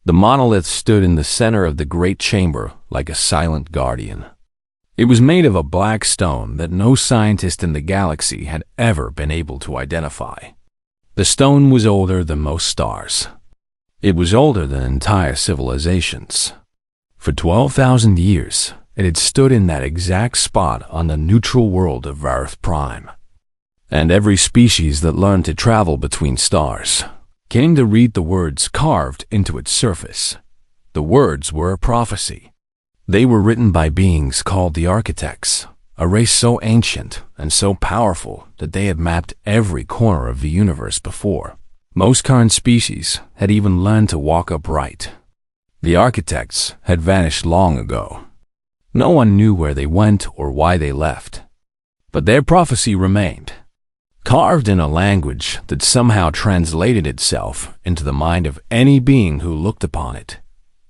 The monolith stood in the center of the great chamber like a silent guardian. It was made of a black stone that no scientist in the galaxy had ever been able to identify. The stone was older than most stars. It was older than entire civilizations. For 12,000 years, it had stood in that exact spot on the neutral world of Earth Prime. And every species that learned to travel between stars came to read the words carved into its surface. The words were a prophecy. They were written by beings called the Architects, a race so ancient and so powerful that they had mapped every corner of the universe before. Most current species had even learned to walk upright. The Architects had vanished long ago. No one knew where they went or why they left. But their prophecy remained, carved in a language that somehow translated itself into the mind of any being who looked upon it.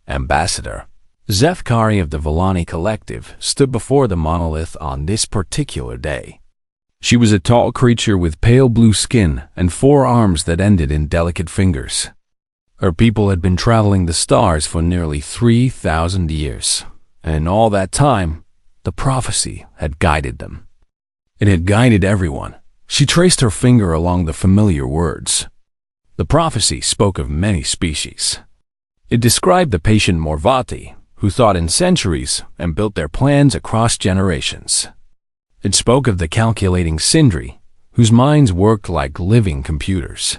Ambassador HFY of the Villani Collective stood before the monolith on this particular day. She was a tall creature with pale blue skin and 4 arms that ended in delicate fingers. Her people had been traveling the stars for nearly 3,000 years, and in all that time, the prophecy had guided them. It had guided everyone. She traced her finger along the familiar words. The prophecy spoke of many species. It described the patient Morvati, who thought in centuries and built their plans across generations. It spoke of the calculating Sindri, whose minds worked like living computers.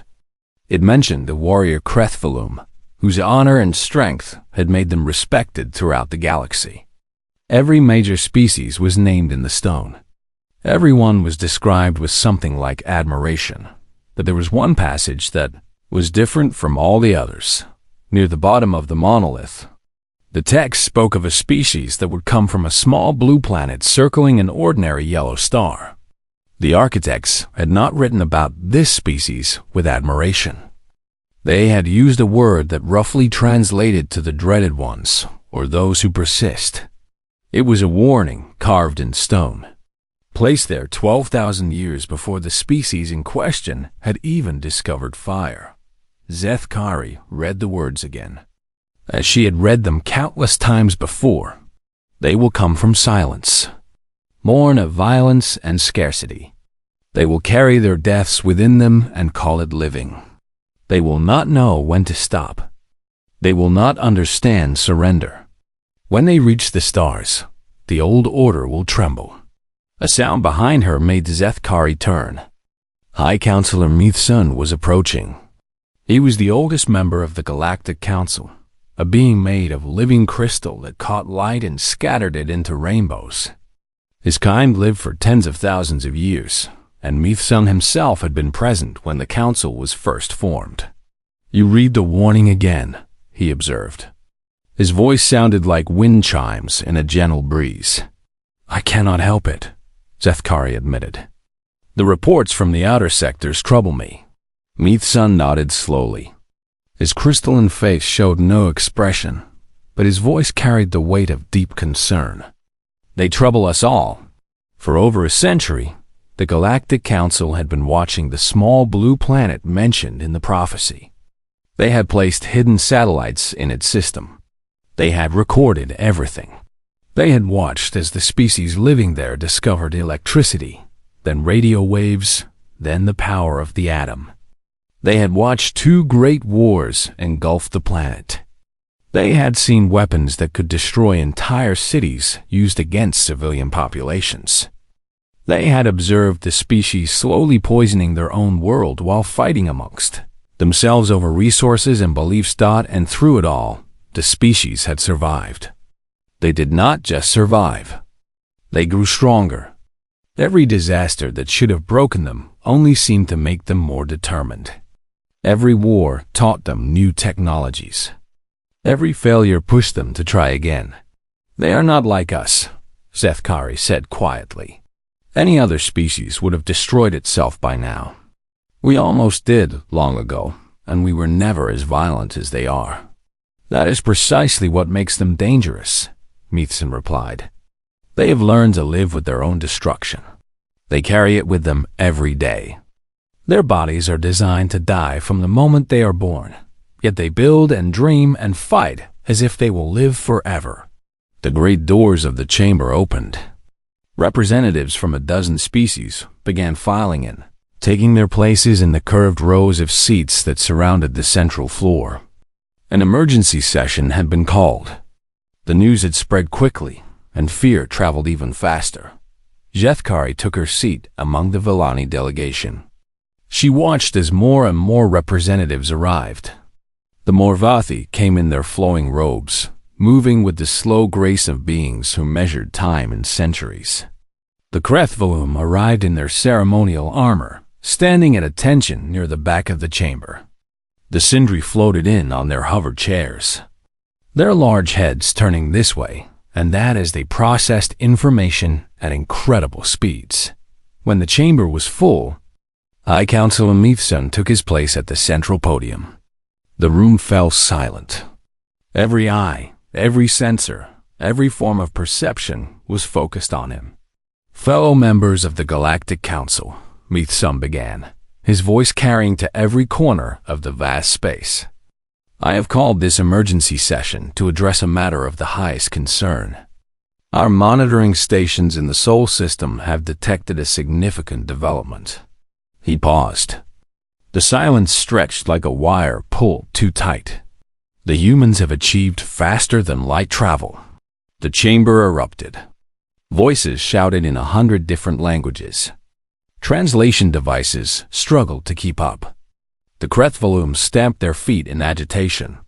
It mentioned the warrior Krethvalum, whose honor and strength had made them respected throughout the galaxy. Every major species was named in the stone. Everyone was described with something like admiration, but there was one passage that was different from all the others. Near the bottom of the monolith, the text spoke of a species that would come from a small blue planet circling an ordinary yellow star. The Architects had not written about this species with admiration. They had used a word that roughly translated to the dreaded ones, or those who persist. It was a warning carved in stone, placed there 12,000 years before the species in question had even discovered fire. HFY read the words again, as she had read them countless times before. They will come from silence, born of violence and scarcity. They will carry their deaths within them and call it living. They will not know when to stop. They will not understand surrender. When they reach the stars, the old order will tremble. A sound behind her made HFY turn. High Counselor Meethsun was approaching. He was the oldest member of the Galactic Council, a being made of living crystal that caught light and scattered it into rainbows. His kind lived for tens of thousands of years, and Meethsun himself had been present when the council was first formed. "You read the warning again," he observed. His voice sounded like wind chimes in a gentle breeze. "I cannot help it," HFY admitted. "The reports from the outer sectors trouble me." Meethsun nodded slowly. His crystalline face showed no expression, but his voice carried the weight of deep concern. "They trouble us all. For over a century, the Galactic Council had been watching the small blue planet mentioned in the prophecy. They had placed hidden satellites in its system. They had recorded everything. They had watched as the species living there discovered electricity, then radio waves, then the power of the atom. They had watched 2 great wars engulf the planet. They had seen weapons that could destroy entire cities used against civilian populations. They had observed the species slowly poisoning their own world while fighting amongst themselves over resources and beliefs. And through it all, the species had survived. They did not just survive. They grew stronger. Every disaster that should have broken them only seemed to make them more determined. Every war taught them new technologies. Every failure pushed them to try again. "They are not like us," HFY said quietly. "Any other species would have destroyed itself by now. We almost did long ago, and we were never as violent as they are." "That is precisely what makes them dangerous," Meethsun replied. "They have learned to live with their own destruction. They carry it with them every day. Their bodies are designed to die from the moment they are born, yet they build and dream and fight as if they will live forever. The great doors of the chamber opened. Representatives from a dozen species began filing in, taking their places in the curved rows of seats that surrounded the central floor. An emergency session had been called. The news had spread quickly, and fear traveled even faster. HFY took her seat among the Villani delegation. She watched as more and more representatives arrived. The Morvathi came in their flowing robes, moving with the slow grace of beings who measured time in centuries. The Krethvalum arrived in their ceremonial armor, standing at attention near the back of the chamber. The Sindri floated in on their hover chairs, their large heads turning this way and that as they processed information at incredible speeds. When the chamber was full, High Councilor Mithsun took his place at the central podium. The room fell silent. Every eye, every sensor, every form of perception was focused on him. Fellow members of the Galactic Council, Mithsun began, his voice carrying to every corner of the vast space. I have called this emergency session to address a matter of the highest concern. Our monitoring stations in the Sol system have detected a significant development. He paused. The silence stretched like a wire pulled too tight. The humans have achieved faster than light travel. The chamber erupted. Voices shouted in 100 different languages. Translation devices struggled to keep up. The Krethvalum stamped their feet in agitation.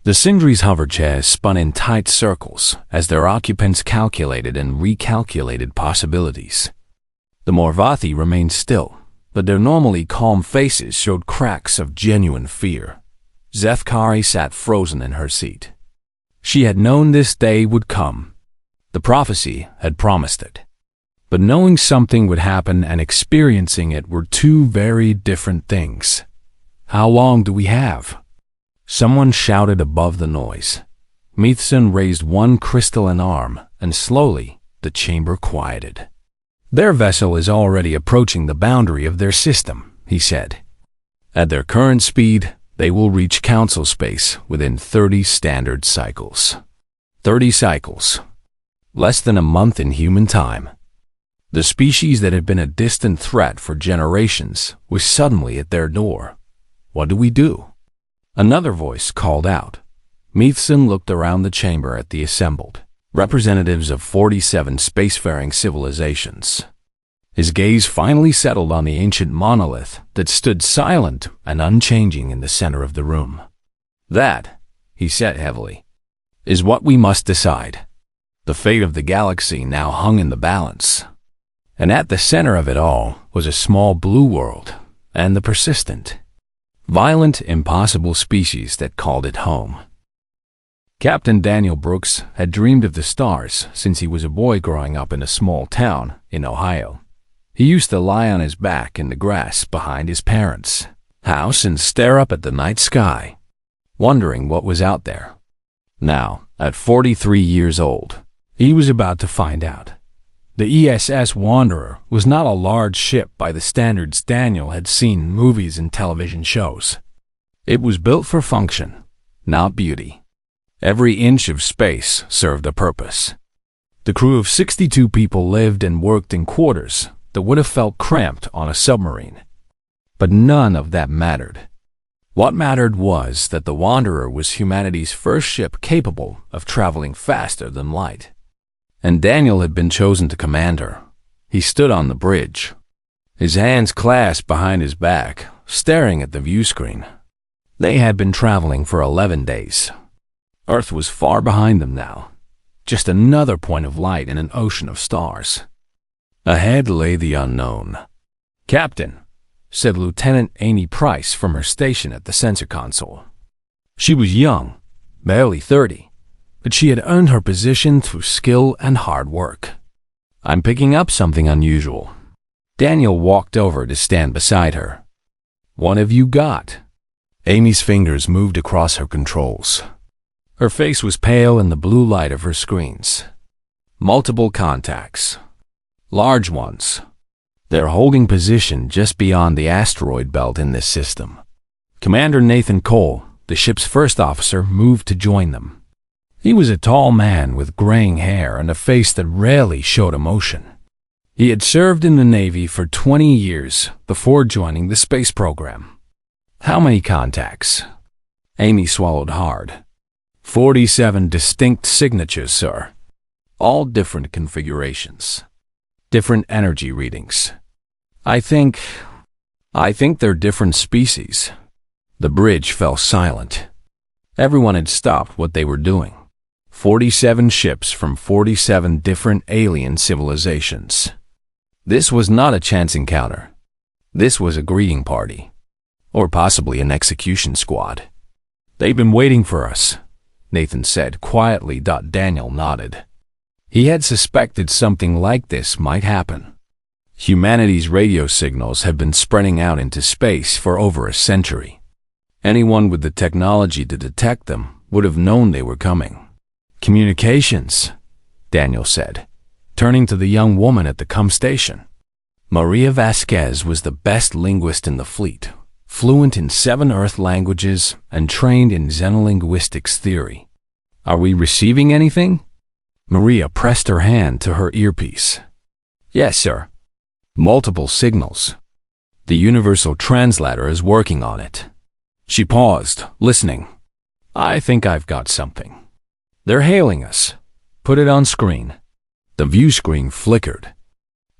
The Sindri's hover chairs spun in tight circles as their occupants calculated and recalculated possibilities. The Morvathi remained still, but their normally calm faces showed cracks of genuine fear. HFY sat frozen in her seat. She had known this day would come. The prophecy had promised it. But knowing something would happen and experiencing it were two very different things. How long do we have? Someone shouted above the noise. Mithsun raised one crystalline arm, and slowly the chamber quieted. Their vessel is already approaching the boundary of their system, he said. At their current speed, they will reach council space within 30 standard cycles. 30 cycles. Less than a month in human time. The species that had been a distant threat for generations was suddenly at their door. What do we do? Another voice called out. Mithsun looked around the chamber at the assembled representatives of 47 spacefaring civilizations. His gaze finally settled on the ancient monolith that stood silent and unchanging in the center of the room. That, he said heavily, is what we must decide. The fate of the galaxy now hung in the balance. And at the center of it all was a small blue world, and the persistent, violent, impossible species that called it home. Captain Daniel Brooks had dreamed of the stars since he was a boy growing up in a small town in Ohio. He used to lie on his back in the grass behind his parents' house and stare up at the night sky, wondering what was out there. Now, at 43 years old, he was about to find out. The ESS Wanderer was not a large ship by the standards Daniel had seen in movies and television shows. It was built for function, not beauty. Every inch of space served a purpose. The crew of 62 people lived and worked in quarters that would have felt cramped on a submarine. But none of that mattered. What mattered was that the Wanderer was humanity's first ship capable of traveling faster than light. And Daniel had been chosen to command her. He stood on the bridge, his hands clasped behind his back, staring at the view screen. They had been traveling for 11 days. Earth was far behind them now, just another point of light in an ocean of stars. Ahead lay the unknown. "Captain," said Lieutenant Amy Price from her station at the sensor console. She was young, barely 30. But she had earned her position through skill and hard work. "I'm picking up something unusual." Daniel walked over to stand beside her. "What have you got?" Amy's fingers moved across her controls. Her face was pale in the blue light of her screens. Multiple contacts. Large ones. They're holding position just beyond the asteroid belt in this system. Commander Nathan Cole, the ship's first officer moved to join them. He was a tall man with graying hair and a face that rarely showed emotion. He had served in the Navy for 20 years before joining the space program. How many contacts? Amy swallowed hard. 47 distinct signatures, sir. All different configurations. Different energy readings. I think they're different species. The bridge fell silent. Everyone had stopped what they were doing. 47 ships from 47 different alien civilizations. This was not a chance encounter. This was a greeting party. Or possibly an execution squad. They've been waiting for us, Nathan said quietly. Daniel nodded. He had suspected something like this might happen. Humanity's radio signals had been spreading out into space for over a century. Anyone with the technology to detect them would have known they were coming. Communications, Daniel said, turning to the young woman at the station. Maria Vasquez was the best linguist in the fleet, fluent in 7 Earth languages and trained in xenolinguistics theory. Are we receiving anything? Maria pressed her hand to her earpiece. Yes, sir. Multiple signals. The universal translator is working on it. She paused, listening. I think I've got something. They're hailing us. Put it on screen. The view screen flickered.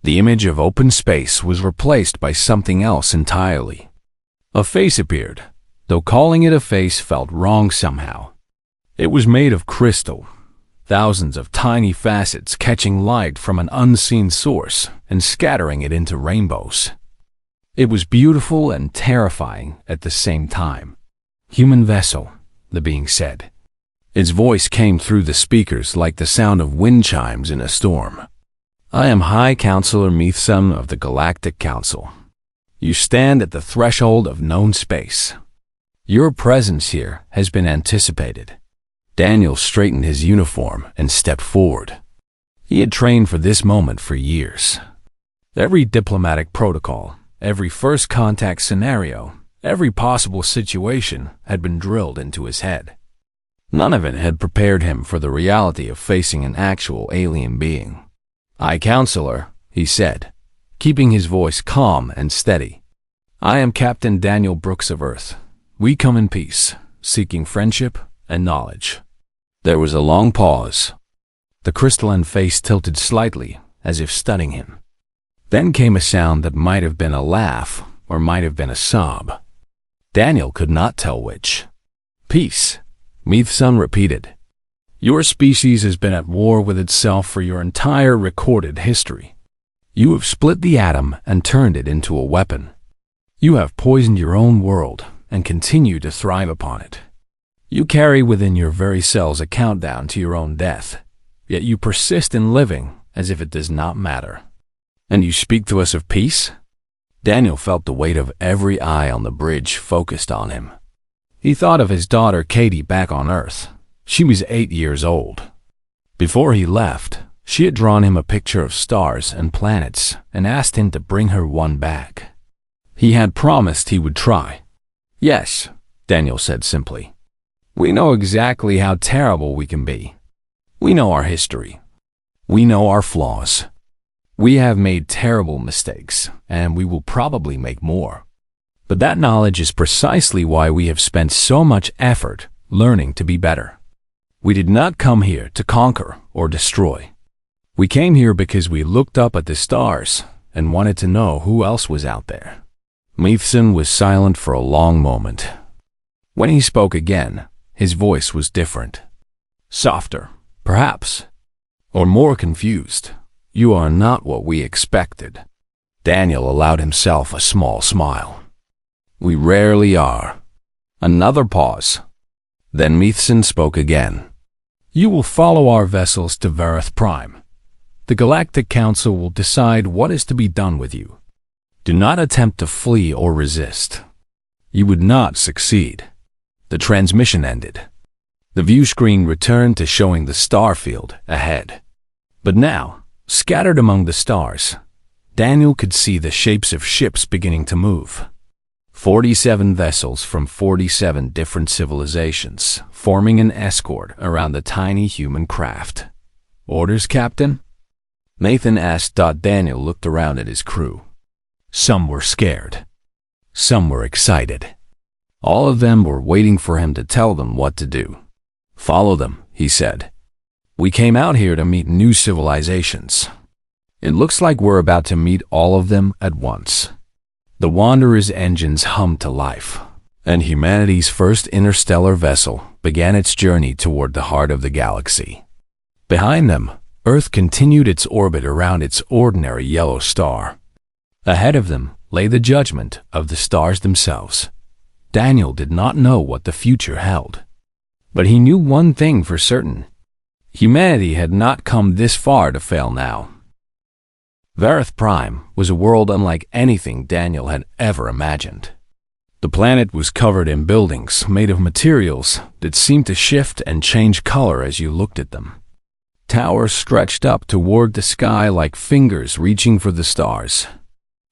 The image of open space was replaced by something else entirely. A face appeared, though calling it a face felt wrong somehow. It was made of crystal, thousands of tiny facets catching light from an unseen source and scattering it into rainbows. It was beautiful and terrifying at the same time. Human vessel, the being said. Its voice came through the speakers like the sound of wind chimes in a storm. I am High Counselor Meathson of the Galactic Council. You stand at the threshold of known space. Your presence here has been anticipated. Daniel straightened his uniform and stepped forward. He had trained for this moment for years. Every diplomatic protocol, every first contact scenario, every possible situation had been drilled into his head. None of it had prepared him for the reality of facing an actual alien being. High Counselor, he said, keeping his voice calm and steady. I am Captain Daniel Brooks of Earth. We come in peace, seeking friendship and knowledge. There was a long pause. The crystalline face tilted slightly, as if studying him. Then came a sound that might have been a laugh or might have been a sob. Daniel could not tell which. Peace, Meathson repeated. Your species has been at war with itself for your entire recorded history. You have split the atom and turned it into a weapon. You have poisoned your own world and continue to thrive upon it. You carry within your very cells a countdown to your own death, yet you persist in living as if it does not matter. And you speak to us of peace? Daniel felt the weight of every eye on the bridge focused on him. He thought of his daughter Katie back on Earth. She was 8 years old. Before he left, she had drawn him a picture of stars and planets and asked him to bring her one back. He had promised he would try. Yes, Daniel said simply. We know exactly how terrible we can be. We know our history. We know our flaws. We have made terrible mistakes, and we will probably make more. But that knowledge is precisely why we have spent so much effort learning to be better. We did not come here to conquer or destroy. We came here because we looked up at the stars and wanted to know who else was out there. Meathson was silent for a long moment. When he spoke again, his voice was different. Softer, perhaps, or more confused. You are not what we expected. Daniel allowed himself a small smile. We rarely are. Another pause. Then Meathson spoke again. You will follow our vessels to Vareth Prime. The Galactic Council will decide what is to be done with you. Do not attempt to flee or resist. You would not succeed. The transmission ended. The view screen returned to showing the star field ahead. But now, scattered among the stars, Daniel could see the shapes of ships beginning to move. 47 vessels from 47 different civilizations, forming an escort around the tiny human craft. "Orders, Captain?" Nathan asked. Daniel looked around at his crew. Some were scared. Some were excited. All of them were waiting for him to tell them what to do. "Follow them," he said. "We came out here to meet new civilizations. It looks like we're about to meet all of them at once." The Wanderer's engines hummed to life, and humanity's first interstellar vessel began its journey toward the heart of the galaxy. Behind them, Earth continued its orbit around its ordinary yellow star. Ahead of them lay the judgment of the stars themselves. Daniel did not know what the future held, but he knew one thing for certain. Humanity had not come this far to fail now. Vareth Prime was a world unlike anything Daniel had ever imagined. The planet was covered in buildings made of materials that seemed to shift and change color as you looked at them. Towers stretched up toward the sky like fingers reaching for the stars.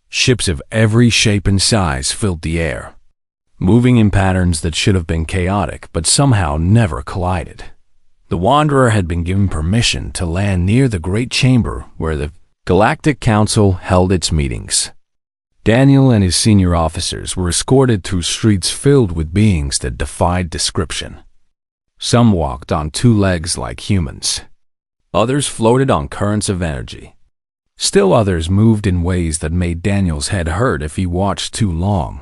Ships of every shape and size filled the air, moving in patterns that should have been chaotic but somehow never collided. The Wanderer had been given permission to land near the great chamber where the Galactic Council held its meetings. Daniel and his senior officers were escorted through streets filled with beings that defied description. Some walked on two legs like humans. Others floated on currents of energy. Still others moved in ways that made Daniel's head hurt if he watched too long.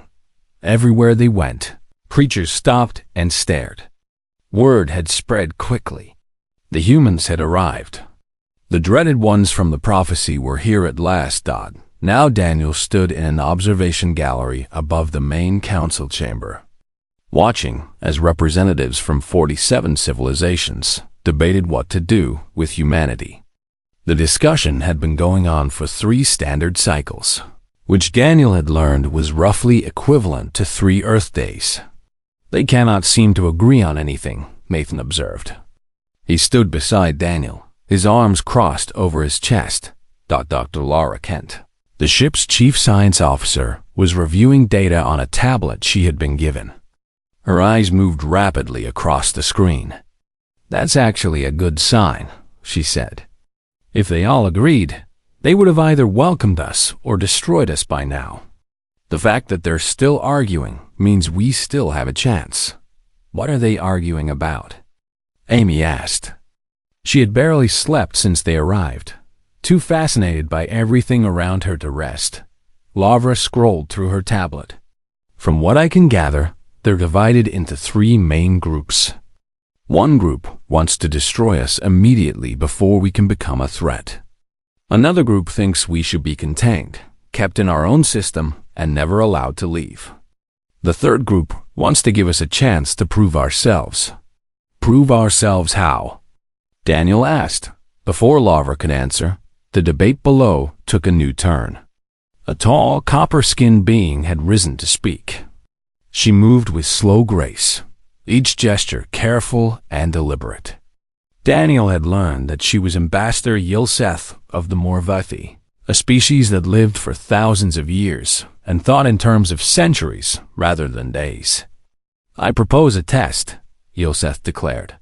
Everywhere they went, creatures stopped and stared. Word had spread quickly. The humans had arrived. The dreaded ones from the prophecy were here at last. Now Daniel stood in an observation gallery above the main council chamber, watching as representatives from 47 civilizations debated what to do with humanity. The discussion had been going on for 3 standard cycles, which Daniel had learned was roughly equivalent to 3 Earth days. "They cannot seem to agree on anything," Nathan observed. He stood beside Daniel, his arms crossed over his chest. Dr. Laura Kent, the ship's chief science officer, was reviewing data on a tablet she had been given. Her eyes moved rapidly across the screen. "That's actually a good sign," she said. "If they all agreed, they would have either welcomed us or destroyed us by now. The fact that they're still arguing means we still have a chance." "What are they arguing about?" Amy asked. She had barely slept since they arrived, too fascinated by everything around her to rest. Lavra scrolled through her tablet. "From what I can gather, they're divided into 3 main groups. One group wants to destroy us immediately before we can become a threat. Another group thinks we should be contained, kept in our own system, and never allowed to leave. The third group wants to give us a chance to prove ourselves." "Prove ourselves how?" Daniel asked. Before Lavra could answer, the debate below took a new turn. A tall, copper-skinned being had risen to speak. She moved with slow grace, each gesture careful and deliberate. Daniel had learned that she was Ambassador Yilseth of the Morvathi, a species that lived for thousands of years and thought in terms of centuries rather than days. "I propose a test," Yilseth declared.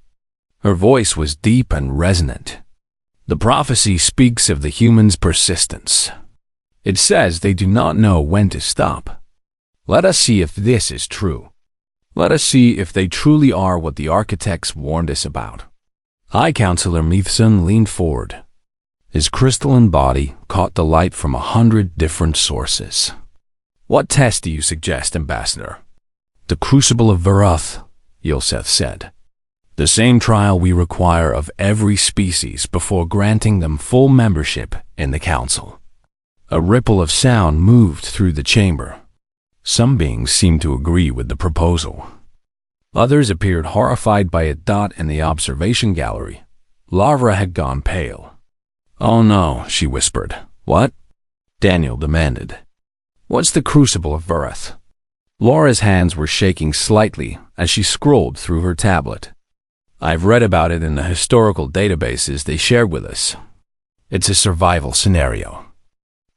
Her voice was deep and resonant. "The prophecy speaks of the humans' persistence. It says they do not know when to stop. Let us see if this is true. Let us see if they truly are what the architects warned us about." High Counselor Meathson leaned forward. His crystalline body caught the light from 100 different sources. "What test do you suggest, Ambassador?" "The Crucible of Varath," Yilseth said. "The same trial we require of every species before granting them full membership in the Council." A ripple of sound moved through the chamber. Some beings seemed to agree with the proposal. Others appeared horrified by it. In the observation gallery, Lavra had gone pale. "Oh no," she whispered. "What?" Daniel demanded. "What's the Crucible of Varath?" Laura's hands were shaking slightly as she scrolled through her tablet. "I've read about it in the historical databases they shared with us. It's a survival scenario,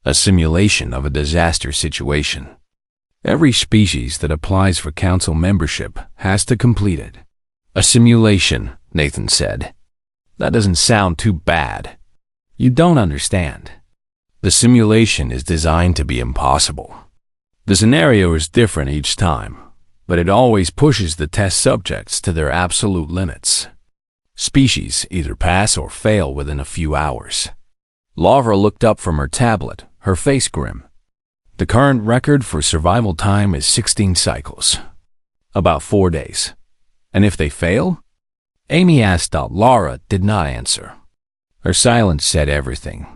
a simulation of a disaster situation. Every species that applies for council membership has to complete it. A simulation, Nathan said. That doesn't sound too bad. You don't understand. The simulation is designed to be impossible. The scenario is different each time, but it always pushes the test subjects to their absolute limits. Species either pass or fail within a few hours. Laura looked up from her tablet, her face grim. The current record for survival time is 16 cycles. About 4 days. And if they fail? Amy asked. Laura did not answer. Her silence said everything.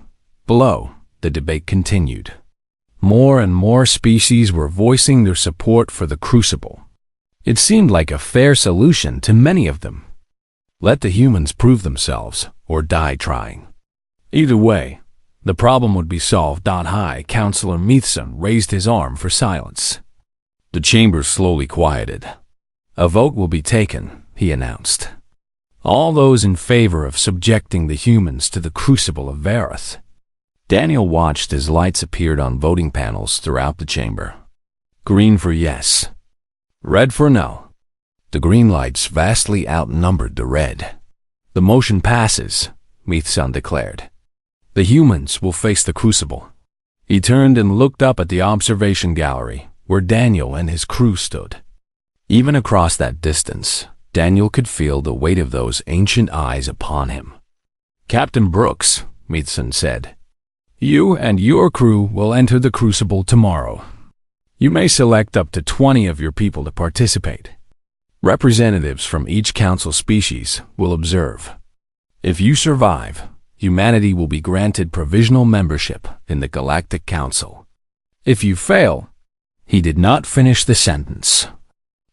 Below, the debate continued. More and more species were voicing their support for the Crucible. It seemed like a fair solution to many of them. Let the humans prove themselves, or die trying. Either way, the problem would be solved. High Counselor Meathson raised his arm for silence. The chamber slowly quieted. A vote will be taken, he announced. All those in favor of subjecting the humans to the Crucible of Vareth. Daniel watched as lights appeared on voting panels throughout the chamber. Green for yes. Red for no. The green lights vastly outnumbered the red. The motion passes, Meathson declared. The humans will face the Crucible. He turned and looked up at the observation gallery, where Daniel and his crew stood. Even across that distance, Daniel could feel the weight of those ancient eyes upon him. Captain Brooks, Meathson said, you and your crew will enter the Crucible tomorrow. You may select up to 20 of your people to participate. Representatives from each council species will observe. If you survive, humanity will be granted provisional membership in the Galactic Council. If you fail, he did not finish the sentence.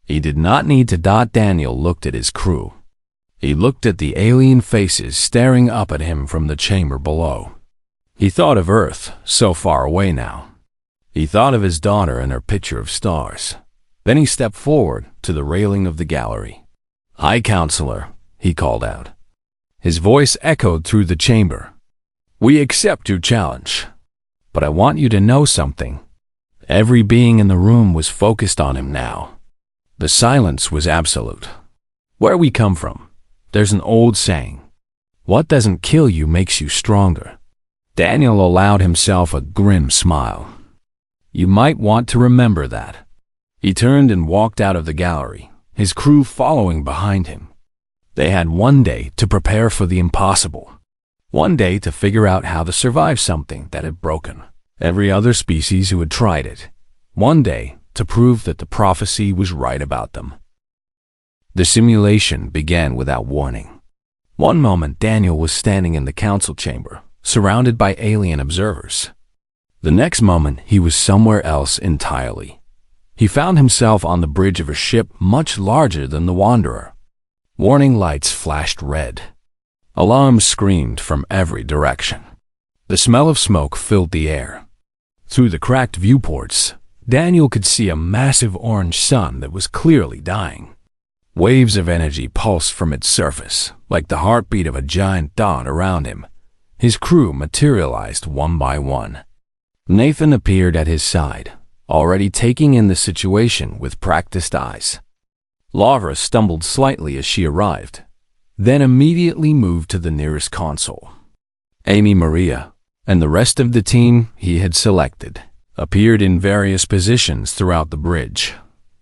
He did not need to. Daniel looked at his crew. He looked at the alien faces staring up at him from the chamber below. He thought of Earth, so far away now. He thought of his daughter and her picture of stars. Then he stepped forward to the railing of the gallery. High Counselor, he called out. His voice echoed through the chamber. We accept your challenge. But I want you to know something. Every being in the room was focused on him now. The silence was absolute. Where we come from, there's an old saying. What doesn't kill you makes you stronger. Daniel allowed himself a grim smile. You might want to remember that. He turned and walked out of the gallery, his crew following behind him. They had one day to prepare for the impossible. One day to figure out how to survive something that had broken every other species who had tried it. One day to prove that the prophecy was right about them. The simulation began without warning. One moment Daniel was standing in the council chamber, surrounded by alien observers. The next moment he was somewhere else entirely. He found himself on the bridge of a ship much larger than the Wanderer. Warning lights flashed red. Alarms screamed from every direction. The smell of smoke filled the air. Through the cracked viewports, Daniel could see a massive orange sun that was clearly dying. Waves of energy pulsed from its surface, like the heartbeat of a giant dot around him. His crew materialized one by one. Nathan appeared at his side, already taking in the situation with practiced eyes. Lavra stumbled slightly as she arrived, then immediately moved to the nearest console. Amy Maria and the rest of the team he had selected appeared in various positions throughout the bridge.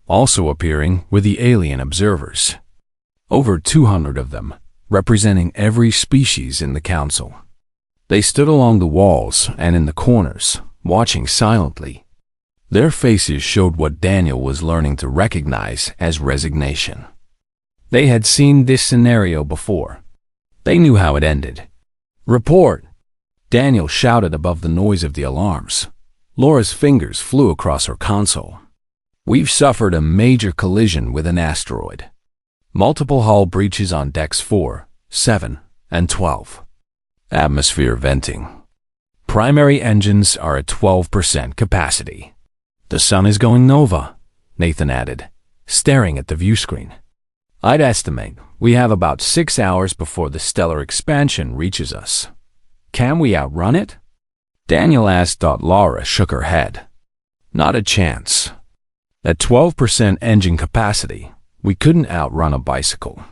Also appearing were the alien observers. Over 200 of them, representing every species in the council. They stood along the walls and in the corners, watching silently. Their faces showed what Daniel was learning to recognize as resignation. They had seen this scenario before. They knew how it ended. Report! Daniel shouted above the noise of the alarms. Laura's fingers flew across her console. We've suffered a major collision with an asteroid. Multiple hull breaches on decks 4, 7, and 12. Atmosphere venting. Primary engines are at 12% capacity. The sun is going nova, Nathan added, staring at the view screen. I'd estimate we have about 6 hours before the stellar expansion reaches us. Can we outrun it? Daniel asked. Laura shook her head. Not a chance. At 12% engine capacity, we couldn't outrun a bicycle.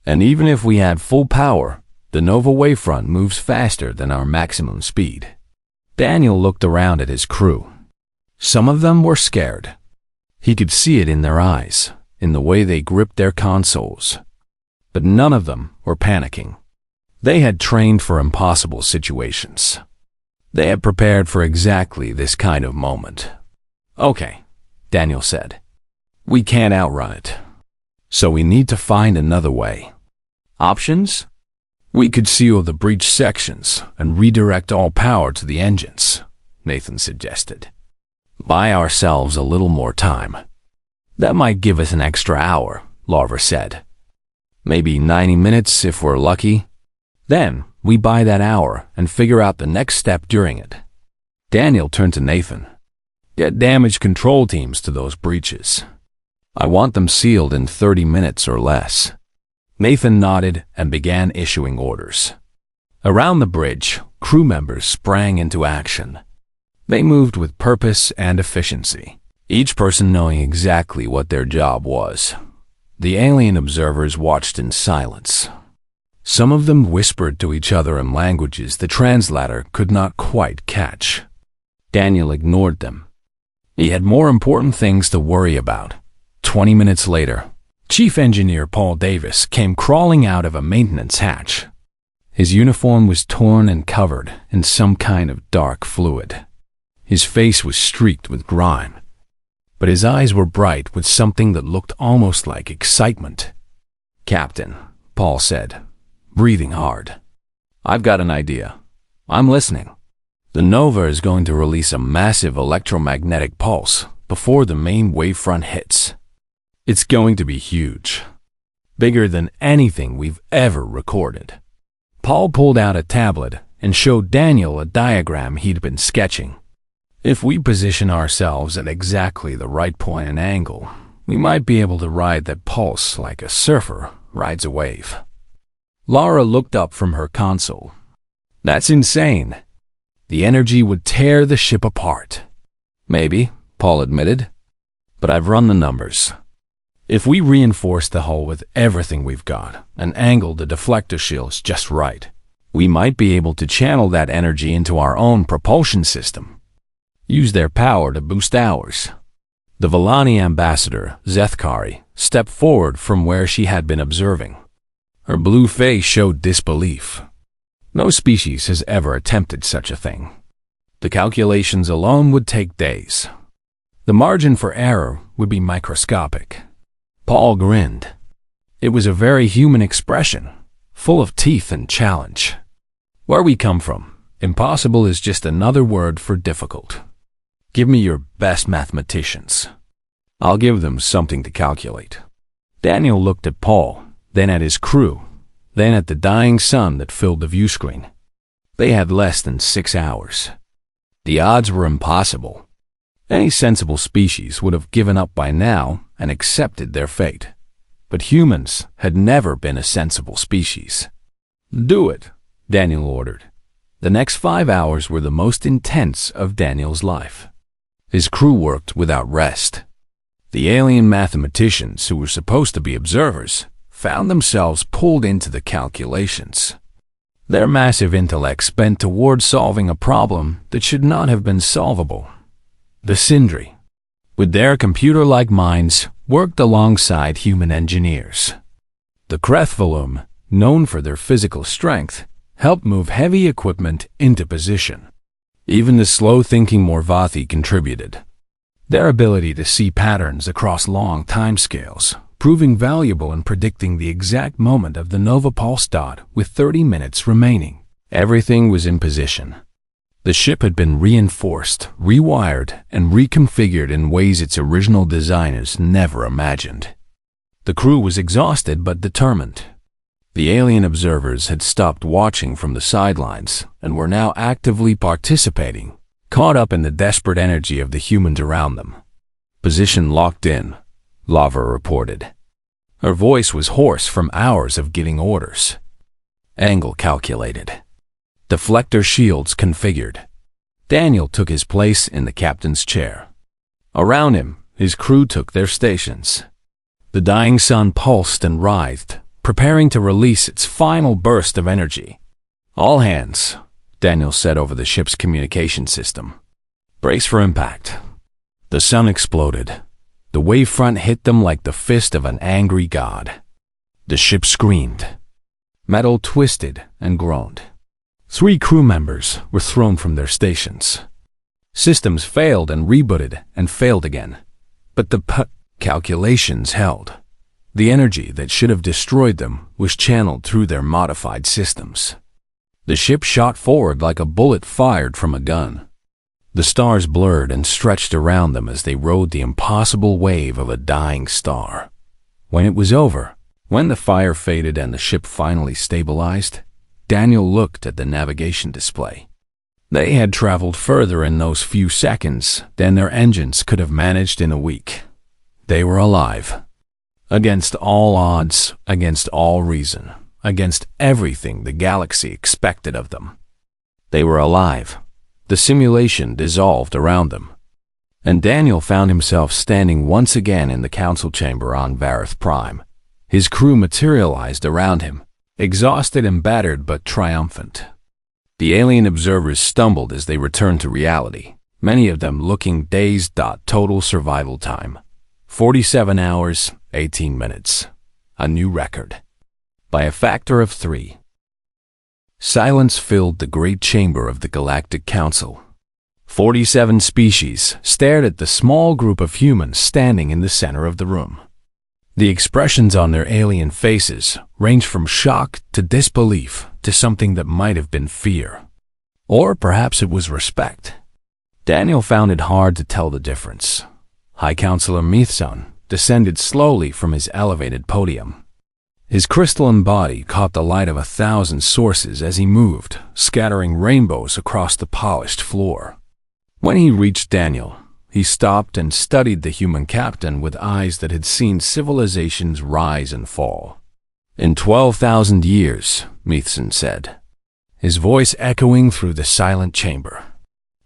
And even if we had full power, the Nova wavefront moves faster than our maximum speed. Daniel looked around at his crew. Some of them were scared. He could see it in their eyes, in the way they gripped their consoles. But none of them were panicking. They had trained for impossible situations. They had prepared for exactly this kind of moment. Okay, Daniel said. We can't outrun it. So we need to find another way. Options? We could seal the breach sections and redirect all power to the engines, Nathan suggested. Buy ourselves a little more time. That might give us an extra hour, Larver said. Maybe 90 minutes if we're lucky. Then we buy that hour and figure out the next step during it. Daniel turned to Nathan. Get damage control teams to those breaches. I want them sealed in 30 minutes or less. Nathan nodded and began issuing orders. Around the bridge, crew members sprang into action. They moved with purpose and efficiency, each person knowing exactly what their job was. The alien observers watched in silence. Some of them whispered to each other in languages the translator could not quite catch. Daniel ignored them. He had more important things to worry about. 20 minutes later, Chief Engineer Paul Davis came crawling out of a maintenance hatch. His uniform was torn and covered in some kind of dark fluid. His face was streaked with grime, but his eyes were bright with something that looked almost like excitement. Captain, Paul said, breathing hard. I've got an idea. I'm listening. The Nova is going to release a massive electromagnetic pulse before the main wavefront hits. It's going to be huge. Bigger than anything we've ever recorded. Paul pulled out a tablet and showed Daniel a diagram he'd been sketching. If we position ourselves at exactly the right point and angle, we might be able to ride that pulse like a surfer rides a wave. Laura looked up from her console. That's insane. The energy would tear the ship apart. Maybe, Paul admitted, but I've run the numbers. If we reinforce the hull with everything we've got and angle the deflector shields just right, we might be able to channel that energy into our own propulsion system. Use their power to boost ours. The Villani ambassador, Zethkari, stepped forward from where she had been observing. Her blue face showed disbelief. No species has ever attempted such a thing. The calculations alone would take days. The margin for error would be microscopic. Paul grinned. It was a very human expression, full of teeth and challenge. Where we come from, impossible is just another word for difficult. Give me your best mathematicians. I'll give them something to calculate. Daniel looked at Paul, then at his crew, then at the dying sun that filled the view screen. They had less than 6 hours. The odds were impossible. Any sensible species would have given up by now and accepted their fate. But humans had never been a sensible species. Do it, Daniel ordered. The next 5 hours were the most intense of Daniel's life. His crew worked without rest. The alien mathematicians, who were supposed to be observers, found themselves pulled into the calculations. Their massive intellects bent toward solving a problem that should not have been solvable. The Sindri, with their computer-like minds, worked alongside human engineers. The Krethvalum, known for their physical strength, helped move heavy equipment into position. Even the slow-thinking Morvathi contributed. Their ability to see patterns across long timescales, proving valuable in predicting the exact moment of the Nova pulse dot with 30 minutes remaining. Everything was in position. The ship had been reinforced, rewired, and reconfigured in ways its original designers never imagined. The crew was exhausted but determined. The alien observers had stopped watching from the sidelines and were now actively participating, caught up in the desperate energy of the humans around them. Position locked in, Lava reported. Her voice was hoarse from hours of giving orders. Angle calculated. Deflector shields configured. Daniel took his place in the captain's chair. Around him, his crew took their stations. The dying sun pulsed and writhed, preparing to release its final burst of energy. "All hands," Daniel said over the ship's communication system. "Brace for impact." The sun exploded. The wavefront hit them like the fist of an angry god. The ship screamed. Metal twisted and groaned. 3 crew members were thrown from their stations. Systems failed and rebooted and failed again. But the calculations held. The energy that should have destroyed them was channeled through their modified systems. The ship shot forward like a bullet fired from a gun. The stars blurred and stretched around them as they rode the impossible wave of a dying star. When it was over, when the fire faded and the ship finally stabilized, Daniel looked at the navigation display. They had traveled further in those few seconds than their engines could have managed in a week. They were alive. Against all odds, against all reason, against everything the galaxy expected of them. They were alive. The simulation dissolved around them. And Daniel found himself standing once again in the council chamber on Vareth Prime. His crew materialized around him, exhausted and battered but triumphant. The alien observers stumbled as they returned to reality, many of them looking dazed. Total survival time: 47 hours, 18 minutes. A new record. By a factor of 3. Silence filled the great chamber of the Galactic Council. 47 species stared at the small group of humans standing in the center of the room. The expressions on their alien faces ranged from shock to disbelief to something that might have been fear. Or perhaps it was respect. Daniel found it hard to tell the difference. High Counselor Mithson descended slowly from his elevated podium. His crystalline body caught the light of 1,000 sources as he moved, scattering rainbows across the polished floor. When he reached Daniel, he stopped and studied the human captain with eyes that had seen civilizations rise and fall. "In 12,000 years," Mithson said, his voice echoing through the silent chamber,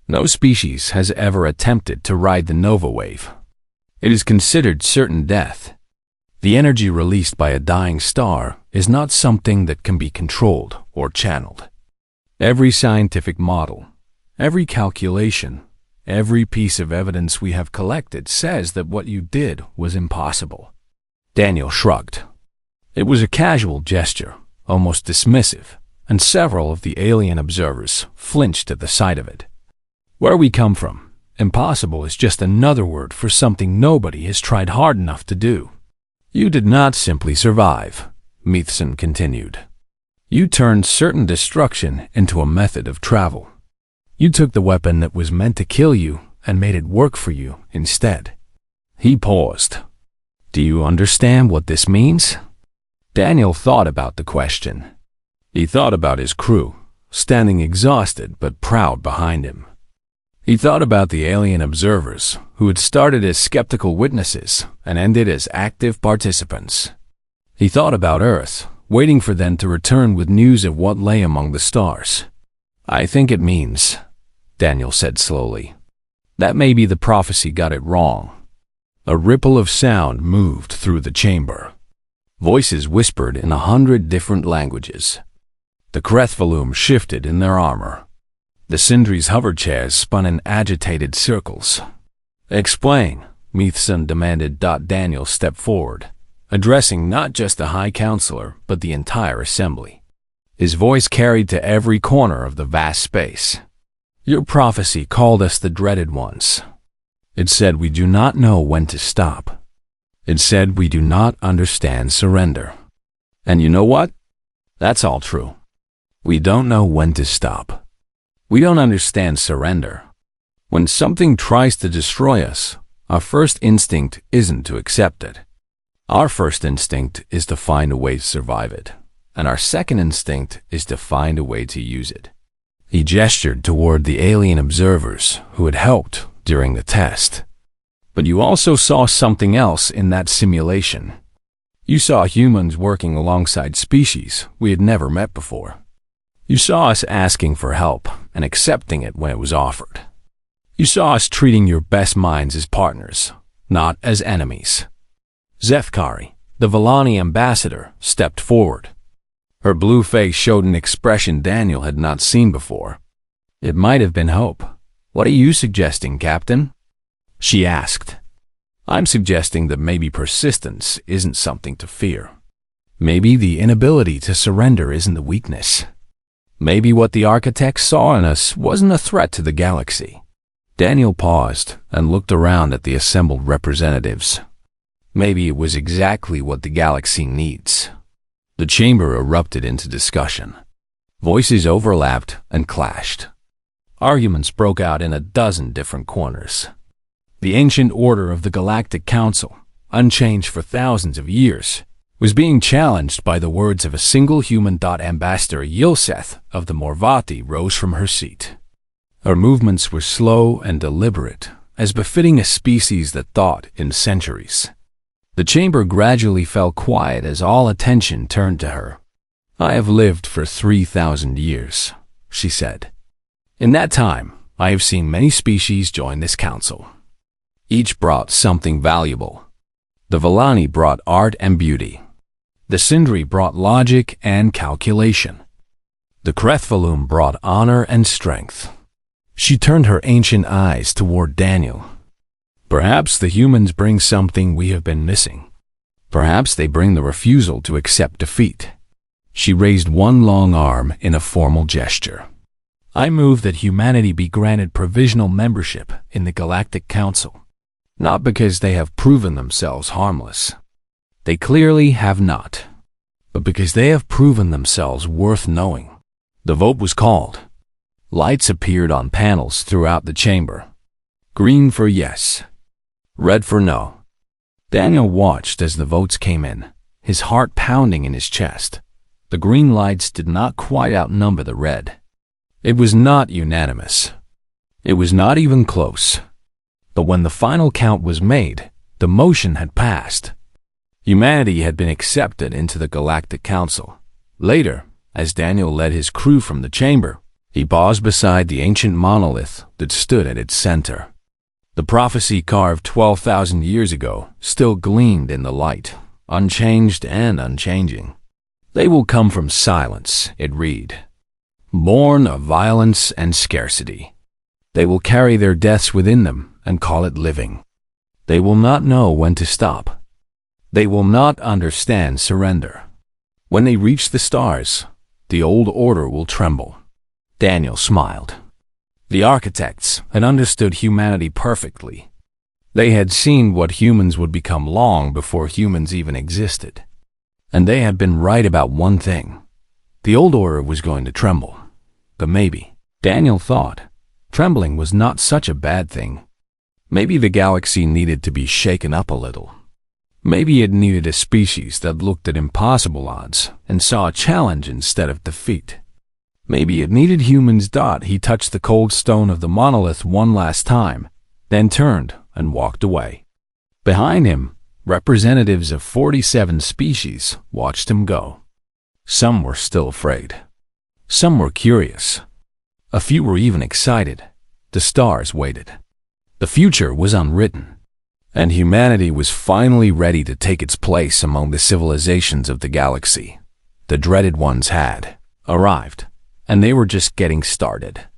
"no species has ever attempted to ride the nova wave. It is considered certain death. The energy released by a dying star is not something that can be controlled or channeled. Every scientific model, every calculation, every piece of evidence we have collected says that what you did was impossible." Daniel shrugged. It was a casual gesture, almost dismissive, and several of the alien observers flinched at the sight of it. "Where we come from, impossible is just another word for something nobody has tried hard enough to do. You did not simply survive," Mithson continued. "You turned certain destruction into a method of travel. You took the weapon that was meant to kill you and made it work for you instead." He paused. "Do you understand what this means?" Daniel thought about the question. He thought about his crew, standing exhausted but proud behind him. He thought about the alien observers, who had started as skeptical witnesses and ended as active participants. He thought about Earth, waiting for them to return with news of what lay among the stars. "I think it means," Daniel said slowly, "that maybe the prophecy got it wrong." A ripple of sound moved through the chamber. Voices whispered in 100 different languages. The Krethvolume shifted in their armor. The Sindri's hover chairs spun in agitated circles. "Explain," Mithson demanded. Daniel stepped forward, addressing not just the High Counselor, but the entire assembly. His voice carried to every corner of the vast space. "Your prophecy called us the dreaded ones. It said we do not know when to stop. It said we do not understand surrender. And you know what? That's all true. We don't know when to stop. We don't understand surrender. When something tries to destroy us, our first instinct isn't to accept it. Our first instinct is to find a way to survive it, and our second instinct is to find a way to use it." He gestured toward the alien observers who had helped during the test. "But you also saw something else in that simulation. You saw humans working alongside species we had never met before. You saw us asking for help and accepting it when it was offered. You saw us treating your best minds as partners, not as enemies. Zethkari, the Villani ambassador, stepped forward. Her blue face showed an expression Daniel had not seen before. "It might have been hope. What are you suggesting, Captain?" she asked. "I'm suggesting that maybe persistence isn't something to fear. Maybe the inability to surrender isn't the weakness. Maybe what the architects saw in us wasn't a threat to the galaxy." Daniel paused and looked around at the assembled representatives. Maybe it was exactly what the galaxy needs. The chamber erupted into discussion. Voices overlapped and clashed. Arguments broke out in a dozen different corners. The ancient order of the Galactic Council, unchanged for thousands of years, was being challenged by the words of a single human. Ambassador Yilseth of the Morvati rose from her seat. Her movements were slow and deliberate, as befitting a species that thought in centuries. The chamber gradually fell quiet as all attention turned to her. "I have lived for 3,000 years, she said. "In that time, I have seen many species join this council. Each brought something valuable. The Villani brought art and beauty. The Sindri brought logic and calculation. The Krethvalum brought honor and strength." She turned her ancient eyes toward Daniel. "Perhaps the humans bring something we have been missing. Perhaps they bring the refusal to accept defeat." She raised one long arm in a formal gesture. "I move that humanity be granted provisional membership in the Galactic Council, not because they have proven themselves harmless. They clearly have not, but because they have proven themselves worth knowing." The vote was called. Lights appeared on panels throughout the chamber. Green for yes, red for no. Daniel watched as the votes came in, his heart pounding in his chest. The green lights did not quite outnumber the red. It was not unanimous. It was not even close. But when the final count was made, the motion had passed. Humanity had been accepted into the Galactic Council. Later, as Daniel led his crew from the chamber, he paused beside the ancient monolith that stood at its center. The prophecy carved 12,000 years ago still gleamed in the light, unchanged and unchanging. "They will come from silence," it read, "born of violence and scarcity. They will carry their deaths within them and call it living. They will not know when to stop. They will not understand surrender. When they reach the stars, the old order will tremble." Daniel smiled. The architects had understood humanity perfectly. They had seen what humans would become long before humans even existed. And they had been right about one thing. The old order was going to tremble. But maybe, Daniel thought, trembling was not such a bad thing. Maybe the galaxy needed to be shaken up a little. Maybe it needed a species that looked at impossible odds and saw a challenge instead of defeat. Maybe it needed humans. He touched the cold stone of the monolith one last time, then turned and walked away. Behind him, representatives of 47 species watched him go. Some were still afraid. Some were curious. A few were even excited. The stars waited. The future was unwritten, and humanity was finally ready to take its place among the civilizations of the galaxy. The dreaded ones had arrived, and they were just getting started.